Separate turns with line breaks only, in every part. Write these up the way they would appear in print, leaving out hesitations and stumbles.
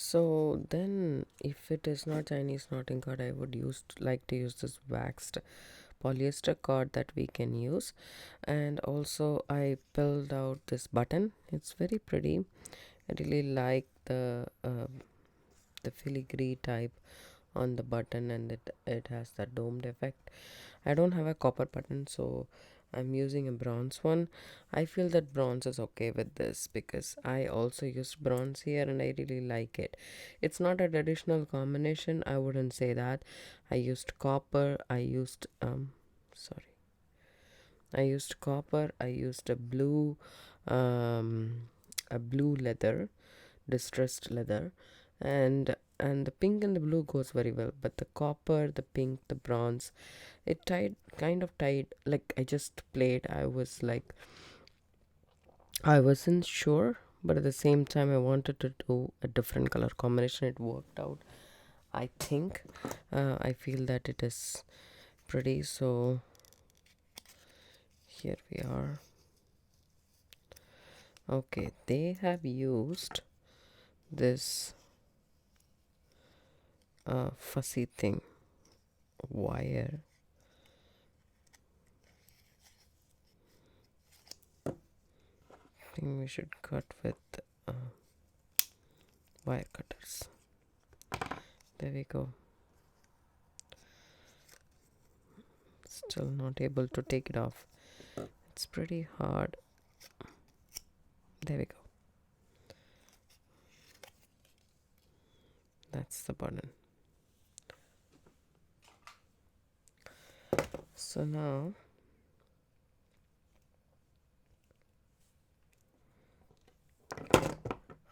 So then, if it is not Chinese knotting cord, I would like to use this waxed polyester cord that we can use. And also I pulled out this button. It's very pretty. I really like the filigree type on the button, and it has that domed effect. I don't have a copper button, so I'm using a bronze one. I feel that bronze is okay with this because I also used bronze here and I really like it. It's not a traditional combination, I wouldn't say that. I used copper, sorry. I used copper, I used a blue leather, distressed leather, and the pink and the blue goes very well, but the copper, the pink, the bronze, it kind of tied, like I just played. I wasn't sure, but at the same time I wanted to do a different color combination. It worked out, I think. I feel that it is pretty, so here we are. Okay, they have used this fussy thing, wire. I think we should cut with wire cutters. There we go. Still not able to take it off. It's pretty hard. There we go. That's the button. So now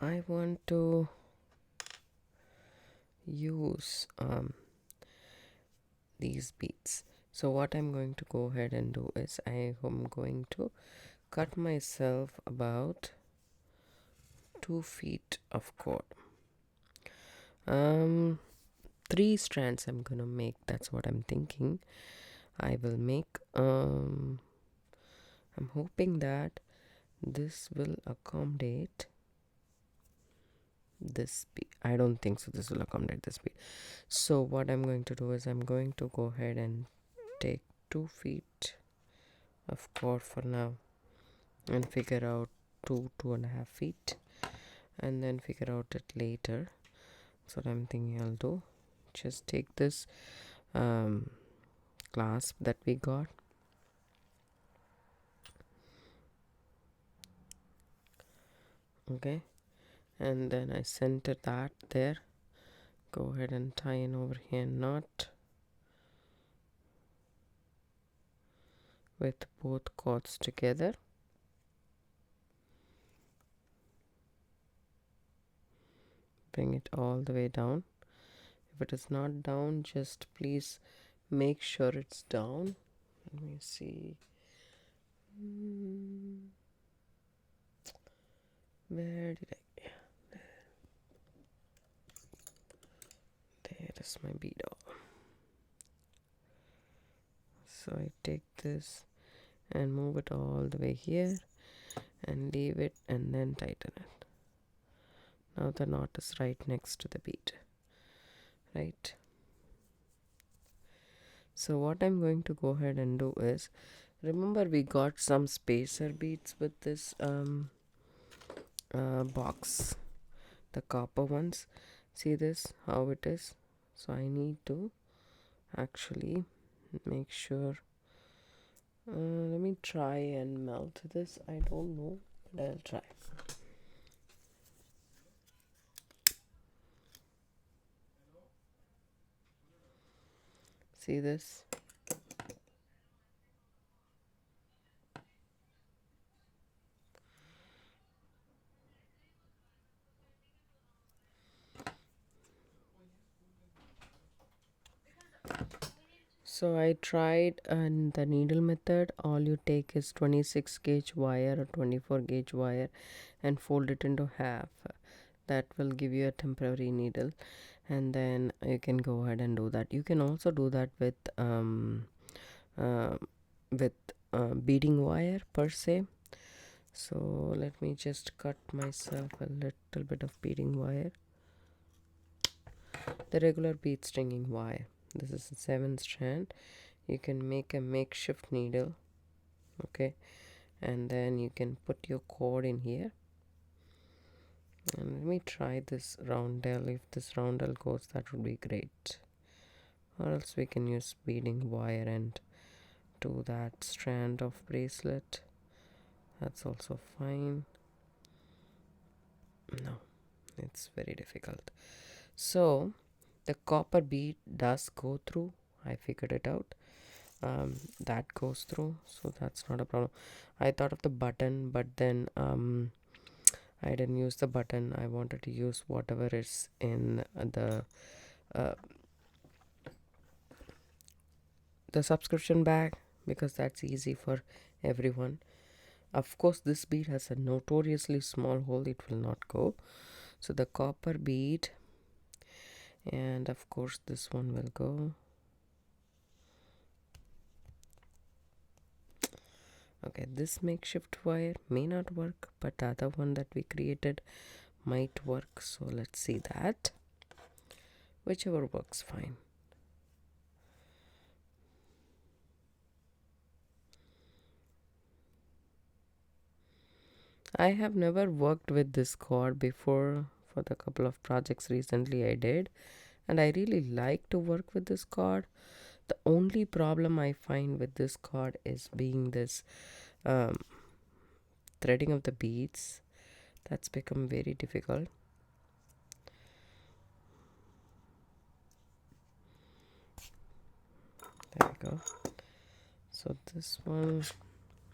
I want to use these beads. So what I'm going to go ahead and do is I am going to cut myself about 2 feet of cord. 3 strands I'm gonna make. That's what I'm thinking. I will make I'm hoping that this will accommodate this speed. I don't think so this will accommodate the speed. So what I'm going to do is I'm going to go ahead and take 2 feet of cord for now and figure out 2.5 feet and then figure out it later. So what I'm thinking I'll do, just take this clasp that we got, okay, and then I center that there. Go ahead and tie in over here knot with both cords together. Bring it all the way down. If it is not down, just please make sure it's down. Let me see. Where did I? There is my bead. So I take this and move it all the way here and leave it and then tighten it. Now the knot is right next to the bead, right? So what I'm going to go ahead and do is, remember we got some spacer beads with this box, the copper ones. See this, how it is? So I need to actually make sure. Let me try and melt this. I don't know, but I'll try. See this? So I tried the needle method. All you take is 26 gauge wire or 24 gauge wire and fold it into half. That will give you a temporary needle, and then you can go ahead and do that. You can also do that with uh, beading wire per se. So let me just cut myself a little bit of beading wire. the regular bead stringing wire. This is a 7 strand. You can make a makeshift needle, okay, and then you can put your cord in here. And let me try this roundel. If this roundel goes, that would be great. Or else we can use beading wire and do that strand of bracelet. That's also fine. No, it's very difficult. So the copper bead does go through. I figured it out. That goes through, so that's not a problem. I thought of the button, but then I didn't use the button. I wanted to use whatever is in uh, the subscription bag, because that's easy for everyone. Of course, this bead has a notoriously small hole, it will not go. So the copper bead, and of course this one will go. Okay, this makeshift wire may not work, but the other one that we created might work. So let's see that. Whichever works, fine. I have never worked with this cord before. For the couple of projects recently I did, and I really like to work with this cord. The only problem I find with this cord is being this threading of the beads. That's become very difficult. There we go. So this one,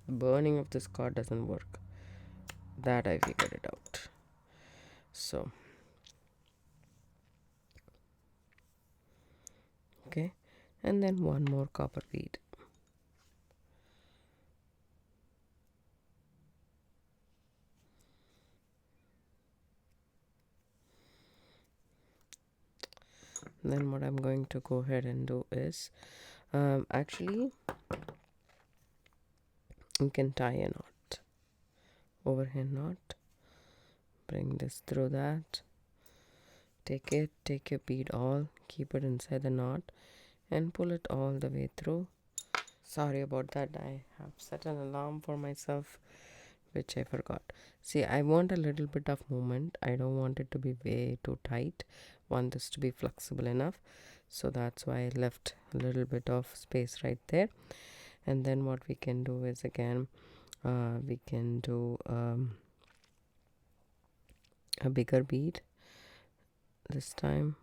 burning of this cord doesn't work. That I figured it out. So okay, and then one more copper bead. Then what I'm going to go ahead and do is actually you can tie a knot, overhand knot, bring this through that, take your bead all, keep it inside the knot and pull it all the way through. Sorry about that, I have set an alarm for myself which I forgot. See, I want a little bit of movement. I don't want it to be way too tight. I want this to be flexible enough. So that's why I left a little bit of space right there. And then what we can do is again, we can do a bigger bead this time.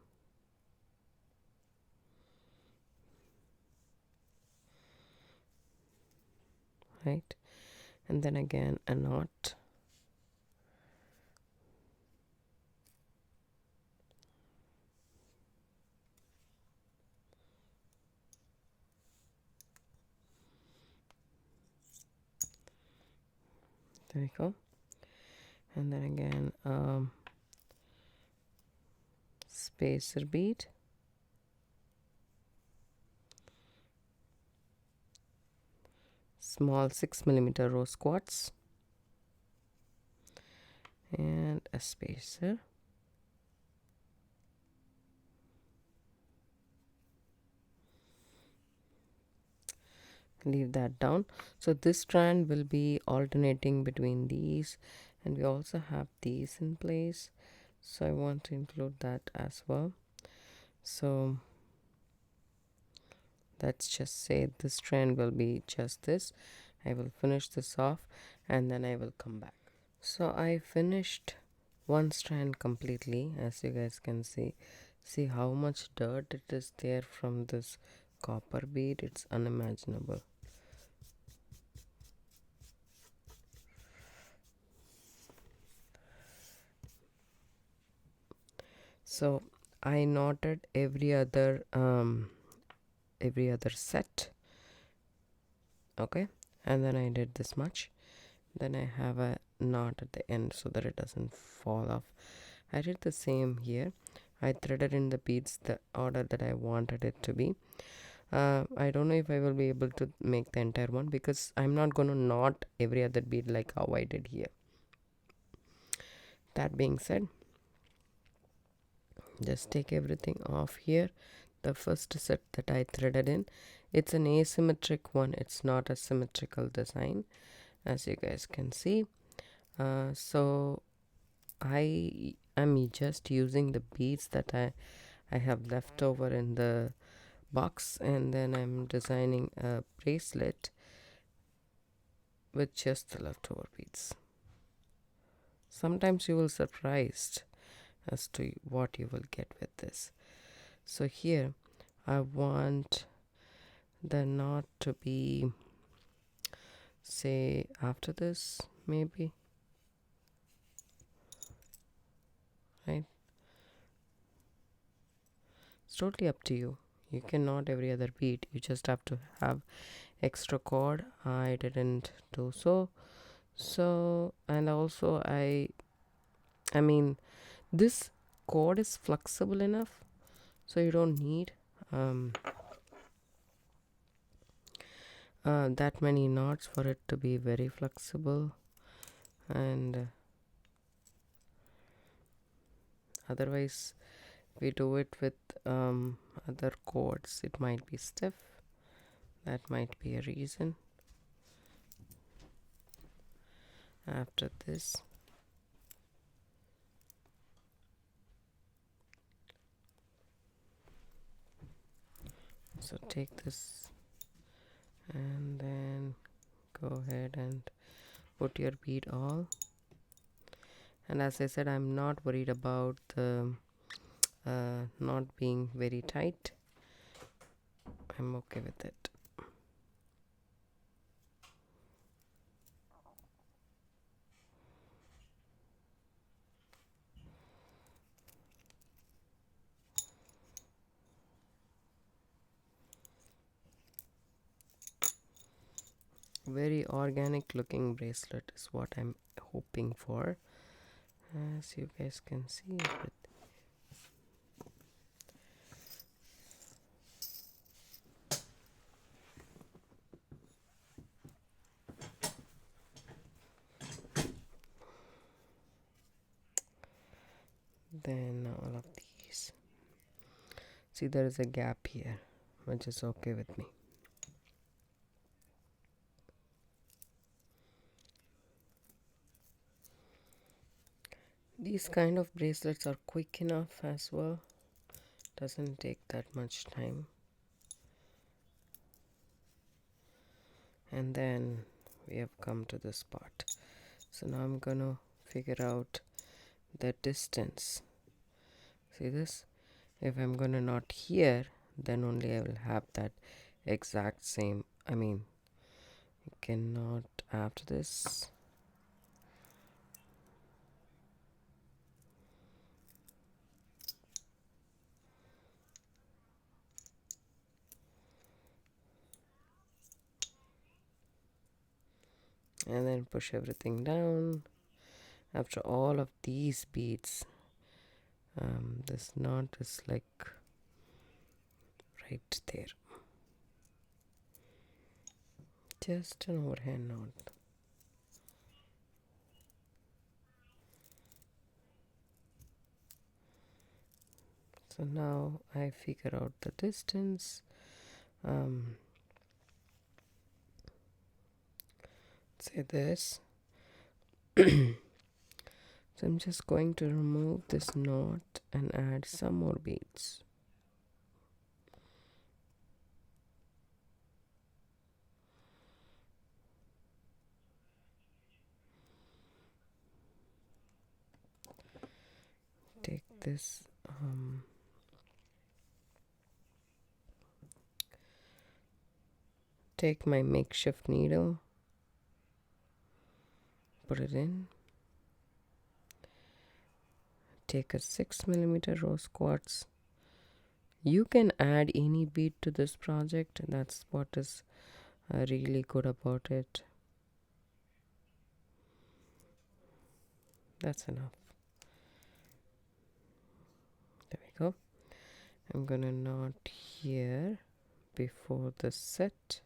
Right? And then again a knot. There we go. And then again spacer bead, small 6mm rose quartz, and a spacer. Leave that down. So this strand will be alternating between these, and we also have these in place, so I want to include that as well. So let's just say this strand will be just this. I will finish this off and then I will come back. So I finished one strand completely, as you guys can see how much dirt it is there from this copper bead. It's unimaginable. So I knotted every other set, okay, and then I did this much. Then I have a knot at the end so that it doesn't fall off. I did the same here. I threaded in the beads the order that I wanted it to be. I don't know if I will be able to make the entire one, because I'm not going to knot every other bead like how I did here. That being said, Just take everything off here. The first set that I threaded in, it's an asymmetric one, it's not a symmetrical design, as you guys can see. So I am just using the beads that I have left over in the box, and then I'm designing a bracelet with just the leftover beads. Sometimes you will surprised as to what you will get with this. So here I want the knot to be, say, after this, maybe, right? It's totally up to you. You can knot every other bead, you just have to have extra cord. I didn't do so. And also I mean, this cord is flexible enough, so you don't need that many knots for it to be very flexible. And otherwise, we do it with other cords, it might be stiff. That might be a reason. After this, so take this and then go ahead and put your bead all. And as I said, I'm not worried about the not being very tight. I'm okay with it. Very organic looking bracelet is what I'm hoping for, as you guys can see. Then all of these, see, there is a gap here, which is okay with me. These kind of bracelets are quick enough as well, doesn't take that much time. And then we have come to this part. So now I'm gonna figure out the distance. See this? If I'm gonna knot here, then only I will have that exact same. I mean, you can knot after this. And then push everything down. After all of these beads, this knot is like right there. Just an overhand knot. So now I figure out the distance. Say this. So I'm just going to remove this knot and add some more beads. Take this take my makeshift needle, put it in, take a 6mm rose quartz. You can add any bead to this project, that's what is really good about it. That's enough. There we go. I'm gonna knot here before the set.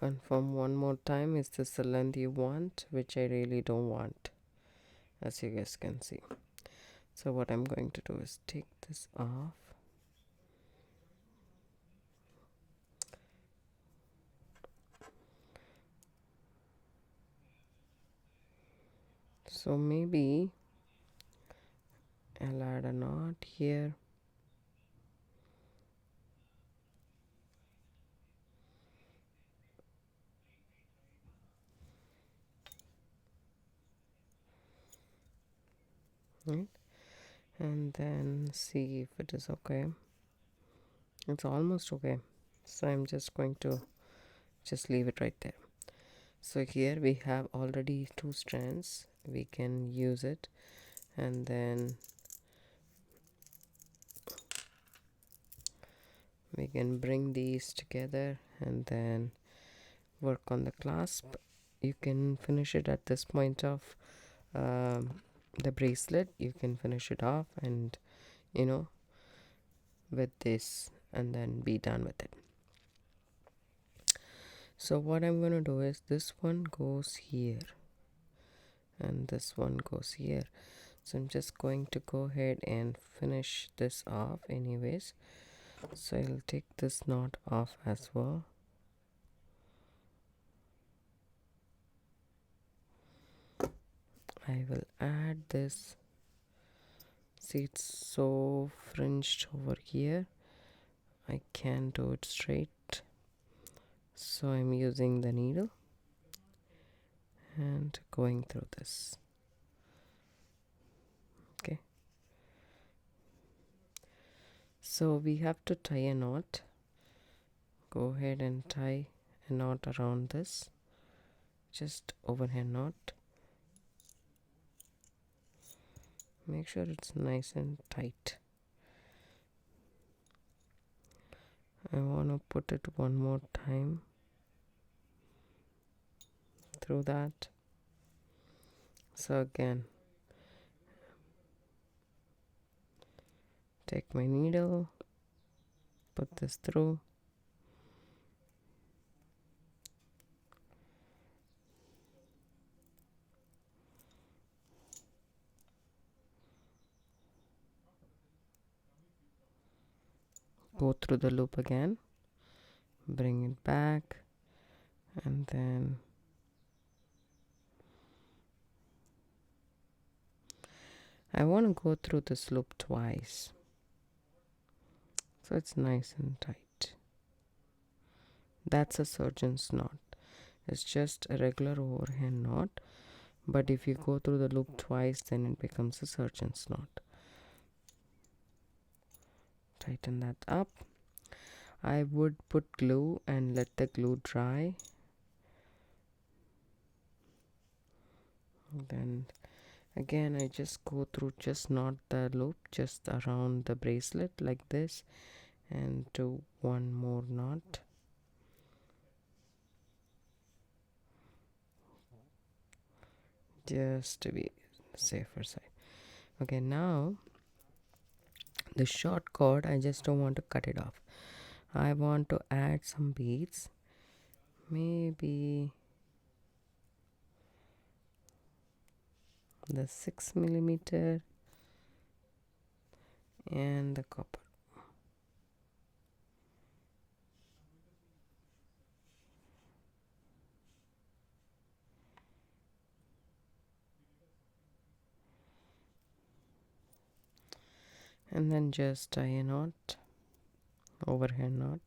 confirm one more time, is this the length you want, which I really don't want, as you guys can see. So what I'm going to do is take this off. So maybe I'll add a knot here. Right? And then see if it is okay. It's almost okay. So I'm just going to just leave it right there. So here we have already 2 strands. We can use it, and then we can bring these together and then work on the clasp. You can finish it at this point of the bracelet. You can finish it off and with this, and then be done with it. So what I'm going to do is, this one goes here and this one goes here. So I'm just going to go ahead and finish this off anyways. So I'll take this knot off as well. I will add this. See, it's so fringed over here. I can't do it straight. So I'm using the needle and going through this. Okay. So we have to tie a knot. Go ahead and tie a knot around this. Just overhand knot. Make sure it's nice and tight. I want to put it one more time through that. So again, take my needle, put this through, go through the loop again, bring it back, and then I want to go through this loop twice, so it's nice and tight. That's a surgeon's knot. It's just a regular overhand knot, but if you go through the loop twice, then it becomes a surgeon's knot. Tighten that up. I would put glue and let the glue dry. Then again, I just go through, just not the loop, just around the bracelet like this, and do one more knot. Just to be safer side. Okay, now the short cord, I just don't want to cut it off. I want to add some beads, maybe the 6mm and the copper. And then just tie a knot, overhand knot.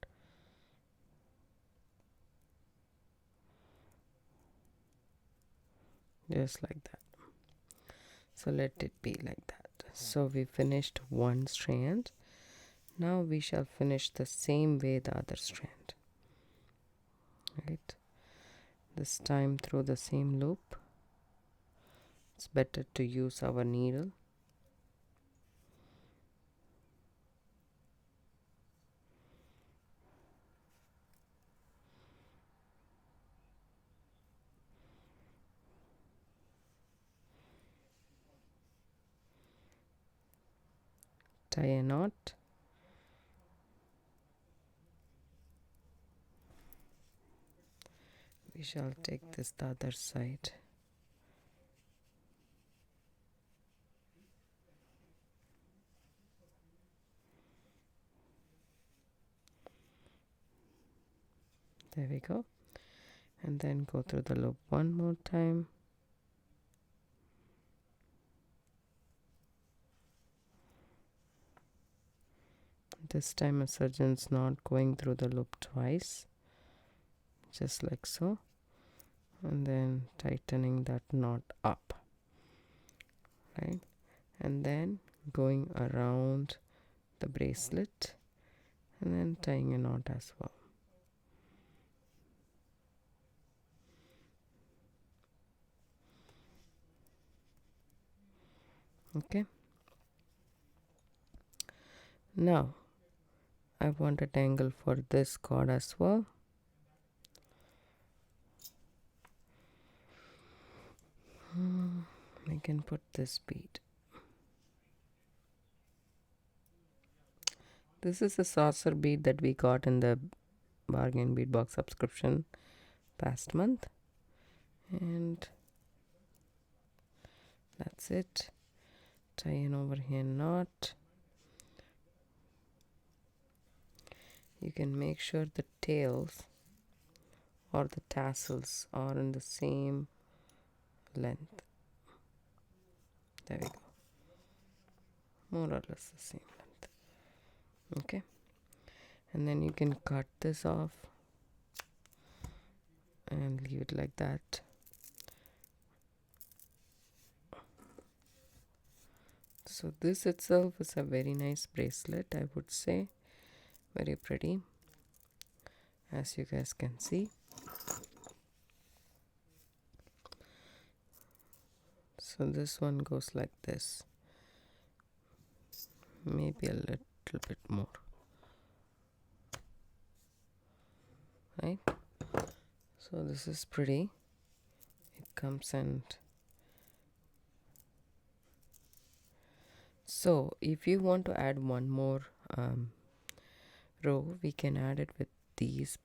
Just like that. So let it be like that. So we finished one strand. Now we shall finish the same way the other strand. Right? This time through the same loop. It's better to use our needle. Tie a knot. We shall take this the other side. There we go. And then go through the loop one more time. This time a surgeon's not going through the loop twice, just like so, and then tightening that knot up, right? And then going around the bracelet and then tying a knot as well. Okay, now I want a tangle for this cord as well. I can put this bead. This is a saucer bead that we got in the bargain bead box subscription past month, and that's it. Tie an over here knot. You can make sure the tails or the tassels are in the same length. There we go. More or less the same length. Okay. And then you can cut this off and leave it like that. So this itself is a very nice bracelet, I would say. Very pretty, as you guys can see. So this one goes like this, maybe a little bit more, right? So this is pretty. It comes and so if you want to add one more row, we can add it with these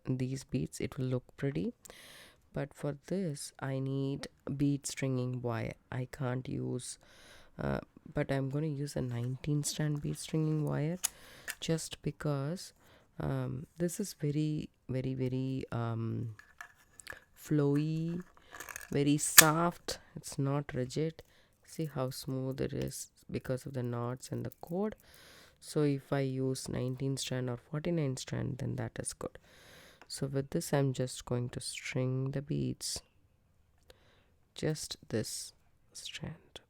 these beads. It will look pretty, but for this I need bead stringing wire. I can't use but I'm going to use a 19 strand bead stringing wire, just because this is very flowy, very soft. It's not rigid. See how smooth it is because of the knots and the cord. So if I use 19 strand or 49 strand, then that is good. So with this I'm just going to string the beads, just this strand,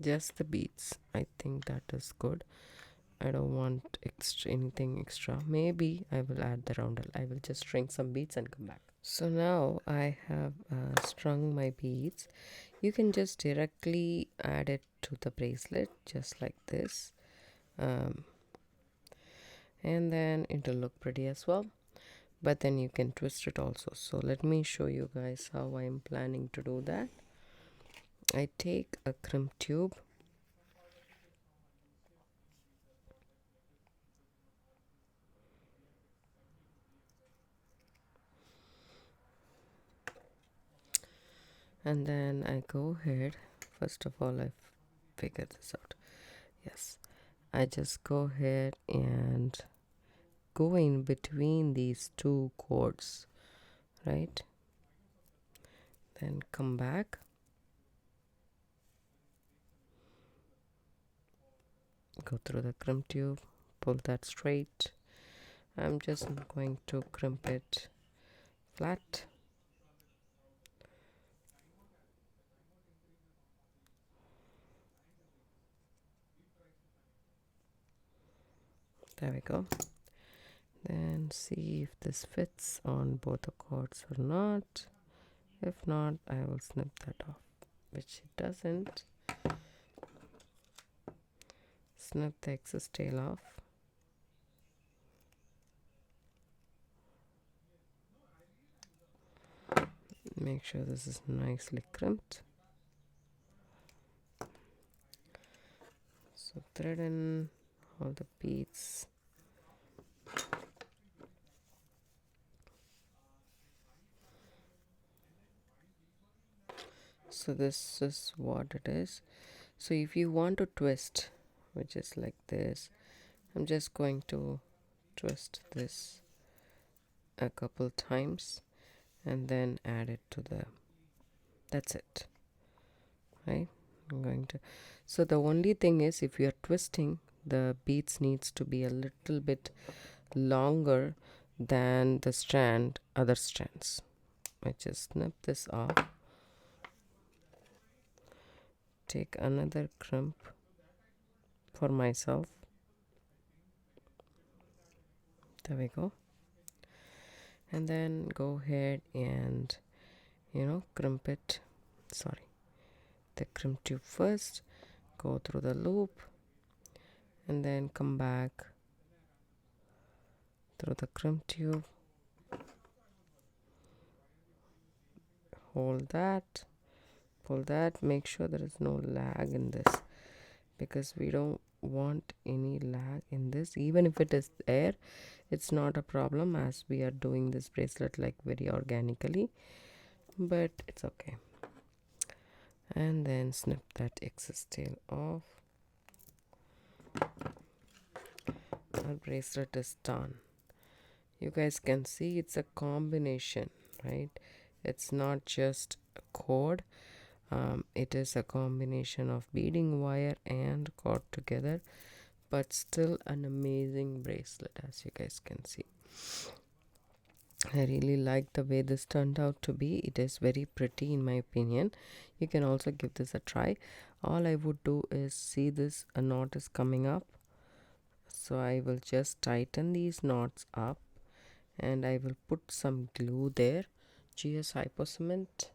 just the beads. I think that is good. I don't want anything extra. Maybe I will add the roundel. I will just string some beads and come back. So now I have strung my beads. You can just directly add it to the bracelet, just like this, and then it'll look pretty as well. But then you can twist it also. So let me show you guys how I'm planning to do that. I take a crimp tube, and then I go ahead. First of all, I figure this out. Yes, I just go ahead and go in between these two cords, right? Then come back, go through the crimp tube, pull that straight. I'm just going to crimp it flat. There we go. Then see if this fits on both the cords or not. If not, I will snip that off, which it doesn't. Snip the excess tail off. Make sure this is nicely crimped. So thread in all the beads. So this is what it is. So if you want to twist, which is like this, I'm just going to twist this a couple times and then add it to the, that's it, right? I'm going to, so the only thing is, if you're twisting, the beads needs to be a little bit longer than the other strands. I just snip this off, take another crimp for myself, there we go, and then go ahead and crimp it, sorry, the crimp tube first, go through the loop and then come back through the crimp tube, hold that, pull that, make sure there is no lag in this, because we don't want any lag in this. Even if it is there, it's not a problem, as we are doing this bracelet like very organically, but it's okay. And then snip that excess tail off. Our bracelet is done. You guys can see it's a combination, right? It's not just a cord, it is a combination of beading wire and cord together, but still an amazing bracelet, as you guys can see. I really like the way this turned out to be. It is very pretty in my opinion. You can also give this a try. All I would do is, see this, a knot is coming up, so I will just tighten these knots up and I will put some glue there, GS Hypo Cement,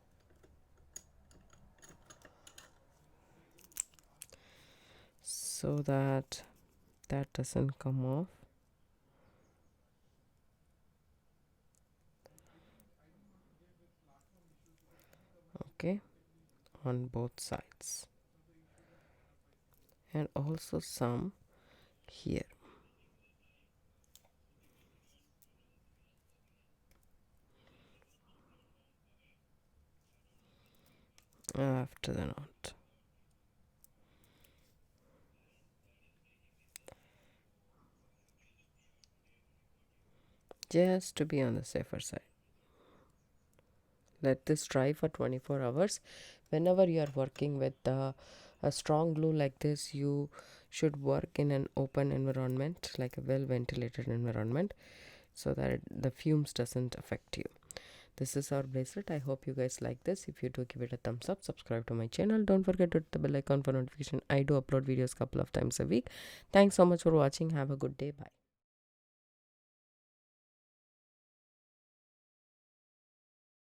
so that that doesn't come off. Okay, on both sides, and also some here. After the knot, just to be on the safer side. Let this dry for 24 hours. Whenever you are working with a strong glue like this, you should work in an open environment, like a well ventilated environment, so that the fumes doesn't affect you. This is our bracelet. I hope you guys like this. If you do, give it a thumbs up, subscribe to my channel, don't forget to hit the bell icon for notification. I do upload videos couple of times a week. Thanks so much for watching. Have a good day. Bye.